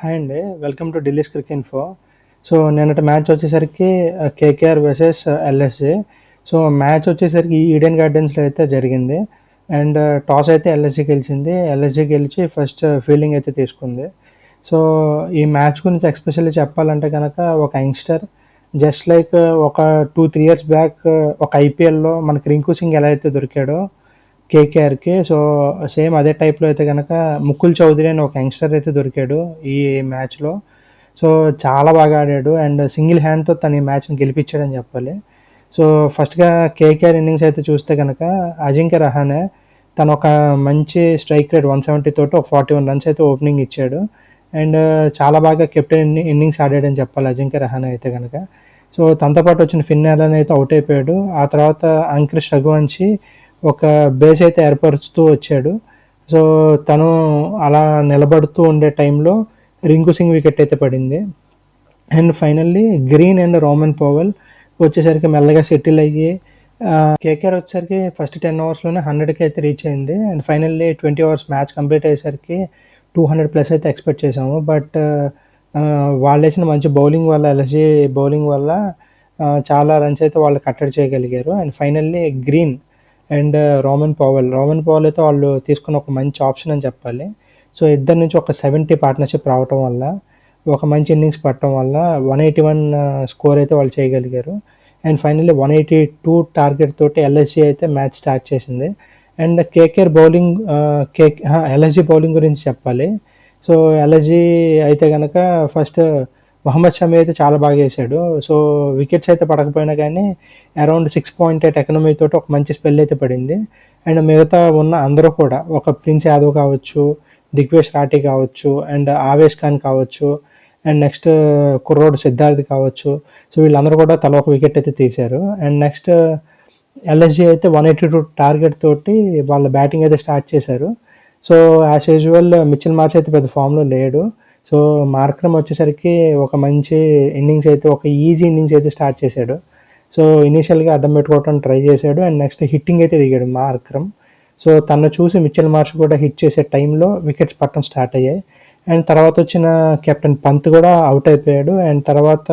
Hi అండి. Welcome to Delhi's cricket info. So నిన్నటి match వచ్చేసరికి KKR versus LSG. So match వచ్చేసరికి Eden గార్డెన్స్లో అయితే జరిగింది. అండ్ టాస్ అయితే ఎల్ఎస్జీ గెలిచింది. ఎల్ఎస్జీ గెలిచి ఫస్ట్ ఫీల్డింగ్ అయితే తీసుకుంది. సో ఈ మ్యాచ్ గురించి ఎస్పెషల్లీ చెప్పాలంటే కనుక ఒక యంగ్స్టర్ జస్ట్ లైక్ ఒక 2-3 ఇయర్స్ బ్యాక్ ఒక ఐపీఎల్లో మనకి రింకు సింగ్ ఎలా అయితే దొరికాడో కేకేఆర్కి, సో సేమ్ అదే టైప్లో అయితే కనుక ముకుల్ చౌదరి అని ఒక యంగ్స్టర్ అయితే దొరికాడు ఈ మ్యాచ్లో. సో చాలా బాగా ఆడాడు అండ్ సింగిల్ హ్యాండ్తో తను ఈ మ్యాచ్ని గెలిపించాడని చెప్పాలి. సో ఫస్ట్గా కేకేఆర్ ఇన్నింగ్స్ అయితే చూస్తే కనుక అజింక్య రహానే తను ఒక మంచి స్ట్రైక్ రేట్ 170 తోటి ఒక 41 రన్స్ అయితే ఓపెనింగ్ ఇచ్చాడు. అండ్ చాలా బాగా కెప్టెన్ ఇన్నింగ్స్ ఆడాడని చెప్పాలి అజింక్య రహానే అయితే కనుక. సో తనతో పాటు వచ్చిన ఫిన్ అలన్ అయితే అవుట్ అయిపోయాడు. ఆ తర్వాత అంకిష్ రఘువంశీ ఒక బేస్ అయితే ఏర్పరుస్తూ వచ్చాడు. సో తను అలా నిలబడుతూ ఉండే టైంలో రింకు సింగ్ వికెట్ అయితే పడింది. And finally green and Roman Powell వచ్చేసరికి మెల్లగా సెటిల్ అయ్యి కేకేఆర్ వచ్చేసరికి ఫస్ట్ 10 ఓవర్స్లోనే 100కి అయితే రీచ్ అయింది. And finally 20 overs match complete అయ్యేసరికి 200+ అయితే ఎక్స్పెక్ట్ చేసాము. బట్ వాళ్ళు వేసిన మంచి బౌలింగ్ వల్ల, ఎల్ఎస్జీ బౌలింగ్ వల్ల చాలా రన్స్ అయితే వాళ్ళు కట్టడి చేయగలిగారు. And finally green and Roman Powell అయితే వాళ్ళు తీసుకున్న ఒక మంచి ఆప్షన్ అని చెప్పాలి. సో ఇద్దరి నుంచి ఒక 70 పార్ట్నర్షిప్ రావటం వల్ల, ఒక మంచి ఇన్నింగ్స్ పట్టడం వల్ల 181 స్కోర్ అయితే వాళ్ళు చేయగలిగారు. అండ్ ఫైనల్లీ 182 టార్గెట్ తోటి ఎల్ఎస్జీ అయితే మ్యాచ్ స్టార్ట్ చేసింది. And KKR bowling LSG bowling గురించి చెప్పాలి. సో ఎల్ఎస్జీ అయితే కనుక ఫస్ట్ మహమ్మద్ షమి అయితే చాలా బాగా వేసాడు. సో వికెట్స్ అయితే పడకపోయినా కానీ అరౌండ్ 6.8 ఎకనమీ తోటి ఒక మంచి స్పెల్ అయితే పడింది. అండ్ మిగతా ఉన్న అందరూ కూడా ఒక ప్రిన్స్ యాదవ్ కావచ్చు, దిగ్వేష్ రాఠీ కావచ్చు, అండ్ ఆవేష్ ఖాన్ కావచ్చు, అండ్ నెక్స్ట్ కుర్రోడ్ సిద్ధార్థ్ కావచ్చు. సో వీళ్ళందరూ కూడా తల ఒక వికెట్ అయితే తీశారు. అండ్ నెక్స్ట్ ఎల్ఎస్జీ అయితే 182 టార్గెట్ తోటి వాళ్ళ బ్యాటింగ్ అయితే స్టార్ట్ చేశారు. So as usual Mitchell Marsh అయితే పెద్ద ఫామ్లో లేడు. సో మార్క్రమ్ వచ్చేసరికి ఒక మంచి ఇన్నింగ్స్ అయితే, ఒక ఈజీ ఇన్నింగ్స్ అయితే స్టార్ట్ చేశాడు. సో ఇనీషియల్గా అడ్డం పెట్టుకోవడానికి ట్రై చేశాడు. అండ్ నెక్స్ట్ హిట్టింగ్ అయితే దిగాడు మార్క్రమ్. సో తను చూసి మిచెల్ మార్ష్ కూడా హిట్ చేసే టైంలో వికెట్స్ పట్టడం స్టార్ట్ అయ్యాయి. అండ్ తర్వాత వచ్చిన కెప్టెన్ పంత్ కూడా అవుట్ అయిపోయాడు. అండ్ తర్వాత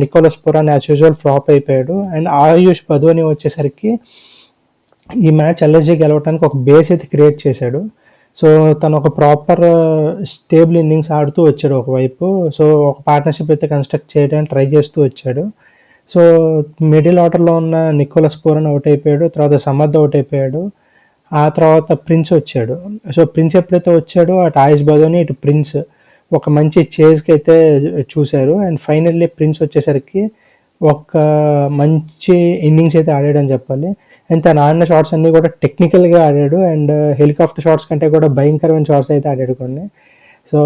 Nicholas Pooran as usual flop అయిపోయాడు. అండ్ ఆయుష్ బదోని వచ్చేసరికి ఈ మ్యాచ్ ఎల్ఎస్జీ గెలవడానికి ఒక బేస్ అయితే క్రియేట్ చేశాడు. సో తను ఒక ప్రాపర్ స్టేబుల్ ఇన్నింగ్స్ ఆడుతూ వచ్చాడు ఒకవైపు. సో ఒక పార్ట్నర్షిప్ అయితే కన్స్ట్రక్ట్ చేయడానికి ట్రై చేస్తూ వచ్చాడు. సో మిడిల్ ఆర్డర్లో ఉన్న నికోలస్ పూరన్ అవుట్ అయిపోయాడు. తర్వాత సమర్థ్ అవుట్ అయిపోయాడు. ఆ తర్వాత ప్రిన్స్ వచ్చాడు. సో ప్రిన్స్ ఎప్పుడైతే వచ్చాడో అటు ఆయుష్ బదోని, ఇటు ప్రిన్స్ ఒక మంచి చేజ్కి అయితే చూశారు. అండ్ ఫైనల్లీ ప్రిన్స్ వచ్చేసరికి ఒక మంచి ఇన్నింగ్స్ అయితే ఆడాడని చెప్పాలి. అండ్ తను ఆడిన షాట్స్ అన్నీ కూడా టెక్నికల్గా ఆడాడు. అండ్ హెలికాప్టర్ షాట్స్ కంటే కూడా భయంకరమైన షాట్స్ అయితే ఆడాడు కొన్ని. సో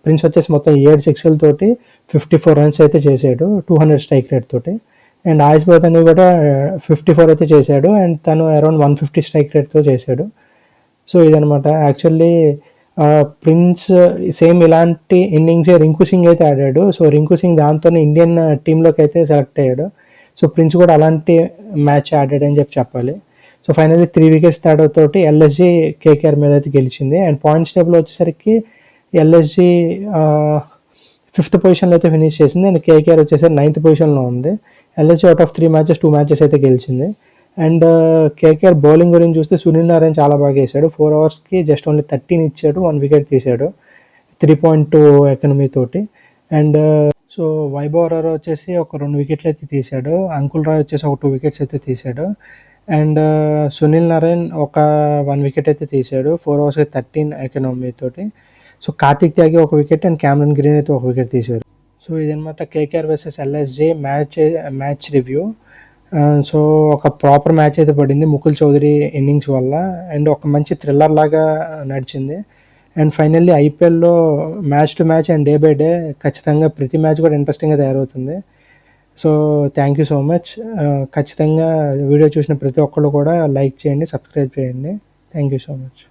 ప్రిన్స్ వచ్చేసి మొత్తం 7 సిక్స్లతోటి 54 రన్స్ అయితే చేశాడు 200 స్ట్రైక్ రేట్ తోటి. అండ్ ఆయుష్ బదోని కూడా 54 అయితే చేశాడు. అండ్ తను అరౌండ్ 150 స్ట్రైక్ రేట్తో చేశాడు. సో ఇదనమాట యాక్చువల్లీ ప్రిన్స్ సేమ్ ఇలాంటి ఇన్నింగ్సే రింకు సింగ్ అయితే ఆడాడు. సో రింకు సింగ్ దాంతోనే ఇండియన్ టీంలోకి అయితే సెలెక్ట్ అయ్యాడు. సో ప్రిన్స్ కూడా అలాంటి మ్యాచ్ ఆడాడని చెప్పాలి. సో ఫైనల్లీ 3 వికెట్స్ తేడాతోటి ఎల్ఎస్జీ కేకేఆర్ మీద అయితే గెలిచింది. అండ్ పాయింట్స్ టేబుల్ వచ్చేసరికి ఎల్ఎస్జీ 5th పొజిషన్లో అయితే ఫినిష్ చేసింది. అండ్ కేకేఆర్ వచ్చేసరికి 9th పొజిషన్లో ఉంది. LSG out of 3 matches 2 matches అయితే గెలిచింది. అండ్ కేకేఆర్ బౌలింగ్ గురించి చూస్తే సునీల్ నారాయణ్ చాలా బాగా వేసాడు. 4 ఓవర్స్కి జస్ట్ ఓన్లీ 13 ఇచ్చాడు, 1 వికెట్ తీశాడు 3.2 ఎకనమీ తోటి. అండ్ సో వైభవ్ అరోరా వచ్చేసి ఒక 2 వికెట్లు అయితే తీశాడు. అంకుల్ రాయ్ వచ్చేసి ఒక 2 వికెట్స్ అయితే తీశాడు. అండ్ సునీల్ నారాయణ్ ఒక 1 వికెట్ అయితే తీశాడు 4 ఓవర్స్కి 13 ఎకనమీ తోటి. సో కార్తిక్ త్యాగి ఒక వికెట్ అండ్ క్యామరన్ గ్రీన్ అయితే ఒక వికెట్ తీశారు. సో ఇదనమాట KKR versus LSG match review. So ఒక ప్రాపర్ మ్యాచ్ అయితే పడింది ముకుల్ చౌదరి ఇన్నింగ్స్ వల్ల. అండ్ ఒక మంచి థ్రిల్లర్ లాగా నడిచింది. అండ్ ఫైనల్లీ ఐపీఎల్లో match to match and day by day ఖచ్చితంగా ప్రతి మ్యాచ్ కూడా ఇంట్రెస్టింగ్గా తయారవుతుంది. So thank you so much. ఖచ్చితంగా వీడియో చూసిన ప్రతి ఒక్కళ్ళు కూడా లైక్ చేయండి, సబ్స్క్రైబ్ చేయండి. Thank you so much.